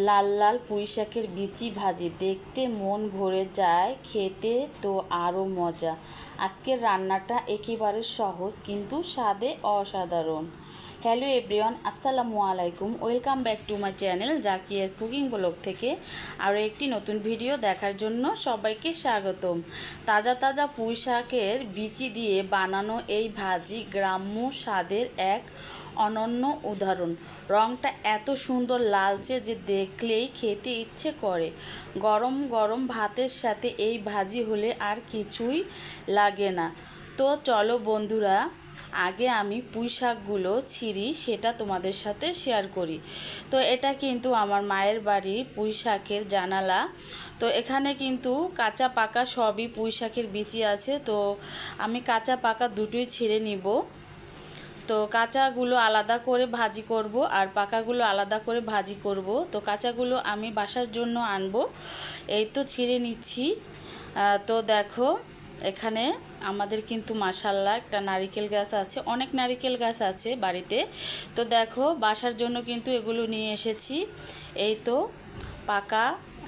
লাল লাল পুঁইশাকের বিচি ভাজি দেখতে মন ভরে যায়, খেতে তো আরও মজা। আজকের রান্নাটা একেবারে সহজ কিন্তু স্বাদে অসাধারণ। হ্যালো এভরিওয়ান, আসসালামু আলাইকুম। Welcome back to my channel Zakia's cooking blog থেকে আরও একটি নতুন ভিডিও দেখার জন্য সবাইকে স্বাগতম। তাজা তাজা পুঁইশাকের বিচি দিয়ে বানানো এই ভাজি গ্রাম্য স্বাদের এক অনন্য উদাহরণ। রঙটা এত সুন্দর লালচে যে দেখলেই খেতে ইচ্ছে করে। গরম গরম ভাতের সাথে এই ভাজি হলে আর কিছুই লাগে না। তো চলো বন্ধুরা, আগে আমি পুঁই শাকগুলো ছিঁড়ি, সেটা তোমাদের সাথে শেয়ার করি। তো এটা কিন্তু আমার মায়ের বাড়ি পুঁই শাকের জানালা। তো এখানে কিন্তু কাঁচা পাকা সবই পুঁই শাকের বিচি আছে। তো আমি কাঁচা পাকা দুটোই ছিঁড়ে নিব। তো কাঁচাগুলো আলাদা করে ভাজি করব আর পাকাগুলো আলাদা করে ভাজি করব। তো কাঁচাগুলো আমি বাসার জন্য আনবো। এই তো ছিঁড়ে নিচ্ছি। তো দেখো, এখানে আমাদের কিন্তু মাশাআল্লাহ একটা নারিকেল গাছ আছে, অনেক নারিকেল গাছ আছে বাড়িতে। তো দেখো, বাসার জন্য কিন্তু এগুলো নিয়ে এসেছি। এই তো পাকা,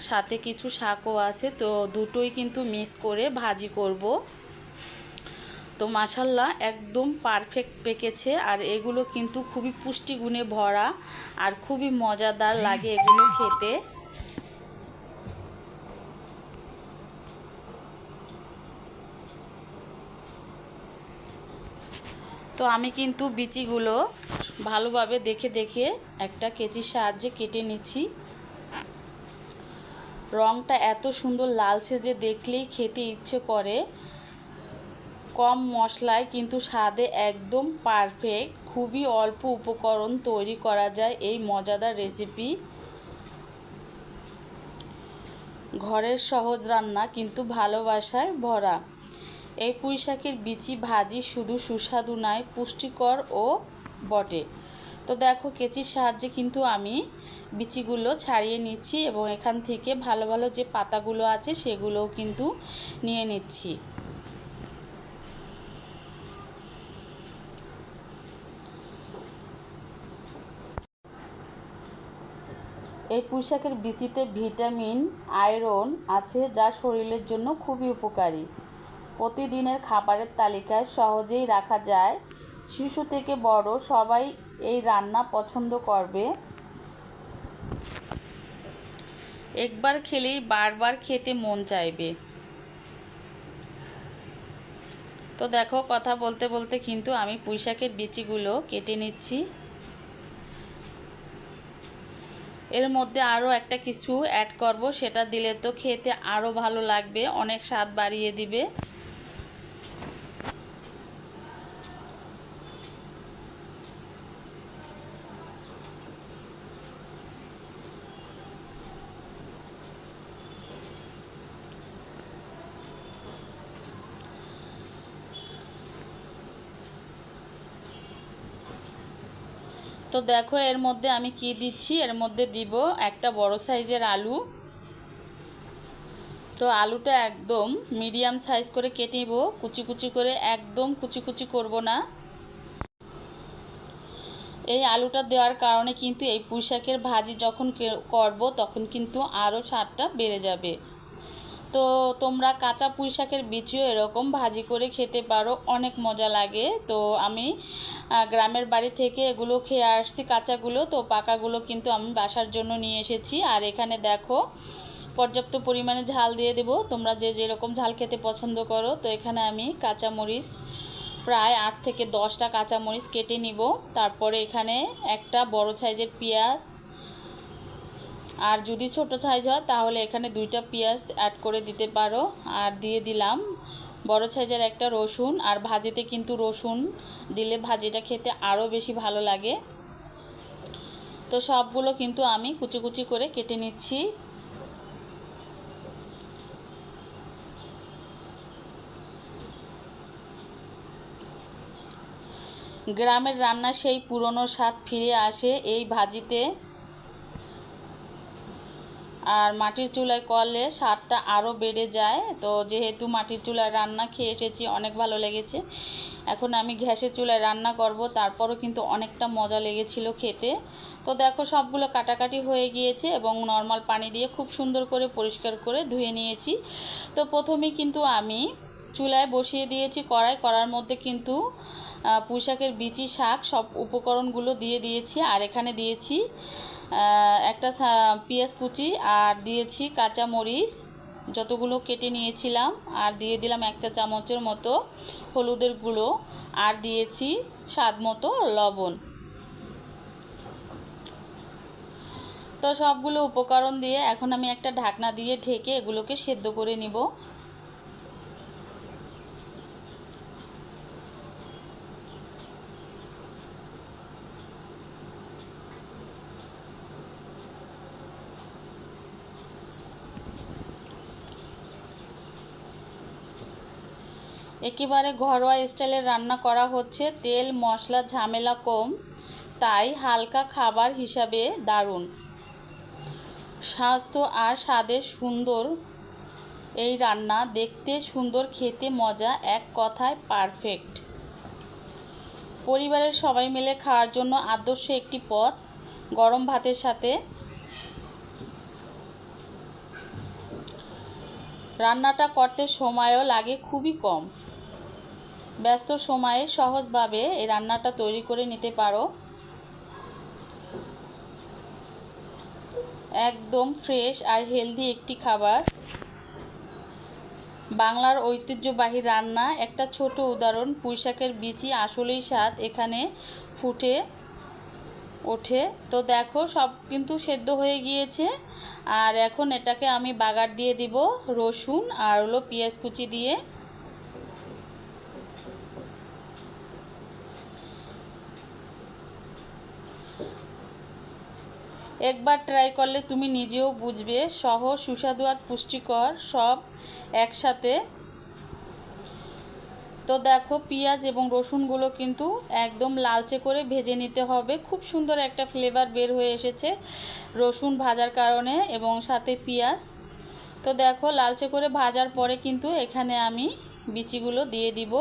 সাথে কিছু শাকও আছে। তো দুটোই কিন্তু মিক্স করে ভাজি করব। তো মাশাআল্লাহ একদম পারফেক্ট পেকেছে। আর এগুলো কিন্তু খুবই পুষ্টিগুণে ভরা আর খুবই মজাদার লাগে এগুলো খেতে। তো আমি কিন্তু বিচিগুলো ভালোভাবে দেখে দেখে একটা কেচির সাহায্যে কেটে নিচ্ছি। রঙটা এত সুন্দর লালচে যে দেখলেই খেতে ইচ্ছে করে। কম মশলায় কিন্তু স্বাদে একদম পারফেক্ট। খুবই অল্প উপকরণ তৈরি করা যায় এই মজাদার রেসিপি। ঘরের সহজ রান্না কিন্তু ভালোবাসায় ভরা। এই পুঁই শাকের বিচি ভাজি শুধু সুস্বাদু নয়, পুষ্টিকর ও বটে। তো দেখো, কেচির সাহায্যে কিন্তু আমি বিচিগুলো ছাড়িয়ে নিচ্ছি এবং এখান থেকে ভালো ভালো যে পাতাগুলো আছে সেগুলোও কিন্তু নিয়ে নিচ্ছি। এই পুঁই শাকের বিচিতে ভিটামিন, আয়রন আছে যা শরীরের জন্য খুবই উপকারী। প্রতিদিনের খাবারের তালিকায় সহজেই রাখা যায়। শিশু থেকে বড় সবাই এই রান্না পছন্দ করবে। একবার খেলেই বারবার খেতে মন চাইবে। তো দেখো, কথা বলতে বলতে কিন্তু আমি পুঁই শাকের বিচিগুলো কেটে নিচ্ছি। এর মধ্যে আরও একটা কিছু অ্যাড করব, সেটা দিলে তো খেতে আরও ভালো লাগবে, অনেক স্বাদ বাড়িয়ে দিবে। তো দেখো, এর মধ্যে আমি কি দিচ্ছি, এর মধ্যে দিব একটা বড় সাইজের আলু। তো আলুটা একদম মিডিয়াম সাইজ করে কেটে নেব, কুচি কুচি করে, একদম কুচি কুচি করব না। এই আলুটা দেওয়ার কারণে কিন্তু এই পুঁই শাকের ভাজি যখন করব তখন কিন্তু আরও স্বাদটা বেড়ে যাবে। তো তোমরা কাঁচা পুঁই শাকের বিচিও এরকম ভাজি করে খেতে পারো, অনেক মজা লাগে। তো আমি গ্রামের বাড়ি থেকে এগুলো খেয়ে আসছি কাঁচাগুলো। তো পাকাগুলো কিন্তু আমি বাসার জন্য নিয়ে এসেছি। আর এখানে দেখো, পর্যাপ্ত পরিমাণে ঝাল দিয়ে দেব, তোমরা যে যেরকম ঝাল খেতে পছন্দ করো। তো এখানে আমি কাঁচামরিচ প্রায় 8 থেকে 10টা কাঁচামরিচ কেটে নিব। তারপরে এখানে একটা বড় সাইজের পেঁয়াজ, আর যদি ছোট সাইজ হয় তাহলে এখানে 2টা পেঁয়াজ অ্যাড করে দিতে পারো। আর দিয়ে দিলাম বড় সাইজের একটা রসুন। আর ভাজিতে কিন্তু রসুন দিলে ভাজিটা খেতে আরও বেশি ভালো লাগে। তো সবগুলো কিন্তু আমি কুচি কুচি করে কেটে নিচ্ছি। গ্রামের রান্না সেই পুরনো স্বাদ ফিরে আসে এই ভাজিতে। আর মাটির চুলায় করলে স্বাদটা আরও বেড়ে যায়। তো যেহেতু মাটির চুলায় রান্না খেয়ে এসেছি, অনেক ভালো লেগেছে। এখন আমি গ্যাসের চুলায় রান্না করব, তারপরও কিন্তু অনেকটা মজা লেগেছিল খেতে। তো দেখো সবগুলো কাটাকাটি হয়ে গিয়েছে এবং নর্মাল পানি দিয়ে খুব সুন্দর করে পরিষ্কার করে ধুয়ে নিয়েছি। তো প্রথমেই কিন্তু আমি চুলায় বসিয়ে দিয়েছি কড়াই, কড়ার মধ্যে কিন্তু পুঁইশাকের বিচি, শাক সব উপকরণগুলো দিয়ে দিয়েছি। আর এখানে দিয়েছি একটা পেঁয়াজ কুচি, আর দিয়েছি কাঁচা মরিচ যতগুলো কেটে নিয়েছিলাম, আর দিয়ে দিলাম 1 চা চামচের মতো হলুদের গুঁড়ো, আর দিয়েছি স্বাদ মতো লবণ। তো সবগুলো উপকরণ দিয়ে এখন আমি একটা ঢাকনা দিয়ে ঢেকে এগুলোকে সেদ্ধ করে নিব। একেবারে ঘরোয়া স্টাইলে রান্না করা হচ্ছে, তেল মশলা ঝামেলা কম, তাই হালকা খাবার হিসাবে দারুণ। স্বাস্থ্য আর স্বাদে সুন্দর এই রান্না, দেখতে সুন্দর, খেতে মজা, এক কথায় পারফেক্ট। পরিবারের সবাই মিলে খাওয়ার জন্য আদর্শ একটি পদ। গরম ভাতের সাথে রান্নাটা করতে সময়ও লাগে খুবই কম। ব্যস্ত সময়ে সহজভাবে এই রান্নাটা তৈরি করে নিতে পারো। একদম ফ্রেশ আর হেলদি একটি খাবার। বাংলার ঐতিহ্যবাহী রান্না একটা ছোট উদাহরণ। পুঁইশাকের বিচি আসলেই স্বাদ এখানে ফুটে ওঠে। তো দেখো সব কিন্তু সেদ্ধ হয়ে গিয়েছে, আর এখন এটাকে আমি বাগার দিয়ে দিব রসুন আর হলো পেঁয়াজ কুচি দিয়ে। একবার ট্রাই করলে তুমি নিজেও বুঝবে, সহজ, সুস্বাদু আর পুষ্টিকর সব একসাথে। তো দেখো পেঁয়াজ এবং রসুনগুলো কিন্তু একদম লালচে করে ভেজে নিতে হবে। খুব সুন্দর একটা ফ্লেভার বের হয়ে এসেছে রসুন ভাজার কারণে এবং সাথে পেঁয়াজ। তো দেখো লালচে করে ভাজার পরে কিন্তু এখানে আমি বিচিগুলো দিয়ে দিব।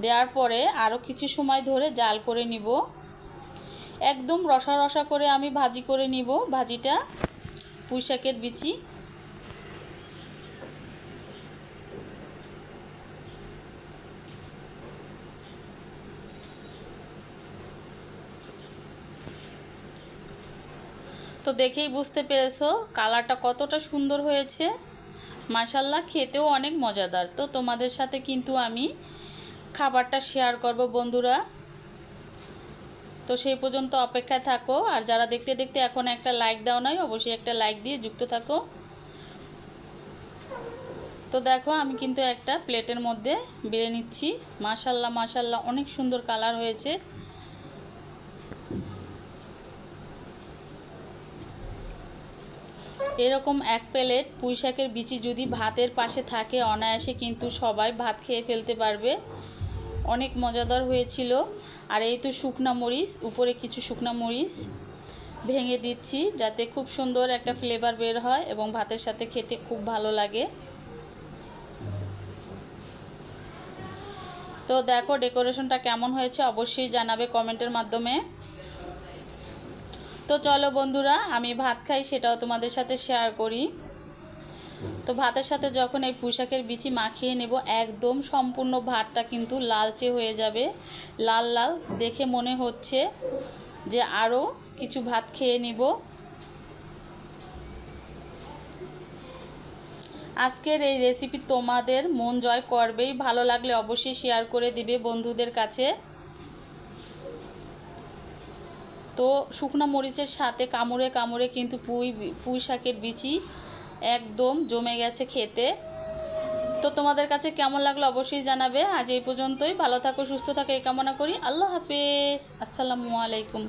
দেওয়ার পরে আরও কিছু সময় ধরে জাল করে নিব। একদম রসা রসা করে আমি ভাজি করে নিব ভাজিটা, পুঁইশাকের বিচি। তো দেখেই বুঝতে পেরেছো কালারটা কতটা সুন্দর হয়েছে। মাশাআল্লাহ, খেতেও অনেক মজাদার। তো তোমাদের সাথে কিন্তু আমি খাবারটা শেয়ার করব বন্ধুরা। তো সেই পর্যন্ত অপেক্ষায় থাকো। আর যারা দেখতে দেখতে এখন একটা লাইক দাও নাই, অবশ্যই একটা লাইক দিয়ে যুক্ত থাকো। তো দেখো আমি কিন্তু একটা প্লেটের মধ্যে বেড়ে নিচ্ছি। মাশাআল্লাহ মাশাআল্লাহ, অনেক সুন্দর কালার হয়েছে। এরকম এক প্লেট পুঁইশাকের বিচি যদি ভাতের পাশে থাকে, অনায়াসে কিন্তু সবাই ভাত খেয়ে ফেলতে পারবে। অনেক মজাদার হয়েছিল। আর এই তো শুকনা মরিচ, উপরে কিছু শুকনা মরিচ ভেঙে দিচ্ছি যাতে খুব সুন্দর একটা ফ্লেভার বের হয় এবং ভাতের সাথে খেতে খুব ভালো লাগে। তো দেখো ডেকোরেশনটা কেমন হয়েছে অবশ্যই জানাবে কমেন্টের মাধ্যমে। তো চলো বন্ধুরা, আমি ভাত খাই সেটাও তোমাদের সাথে শেয়ার করি। তো ভাতের সাথে যখন এই পুঁইশাকের বিচি মাখিয়ে নেব, একদম সম্পূর্ণ ভাতটা কিন্তু লালচে হয়ে যাবে, লাল লাল। দেখে মনে হচ্ছে যে আরও কিছু ভাত খেয়ে নিব। আজকের এই রেসিপি তোমাদের মন জয় করবেই। ভালো লাগলে অবশ্যই শেয়ার করে দিবে বন্ধুদের কাছে। তো শুকনো মরিচের সাথে কামড়ে কামড়ে কিন্তু পুঁই শাকের বিচি একদম জমে গেছে খেতে। তো তোমাদের কাছে কেমন লাগলো অবশ্যই জানাবে। আজ এই পর্যন্তই। ভালো থাকো, সুস্থ থাকো এই কামনা করি। আল্লাহ হাফেজ, আসসালামু আলাইকুম।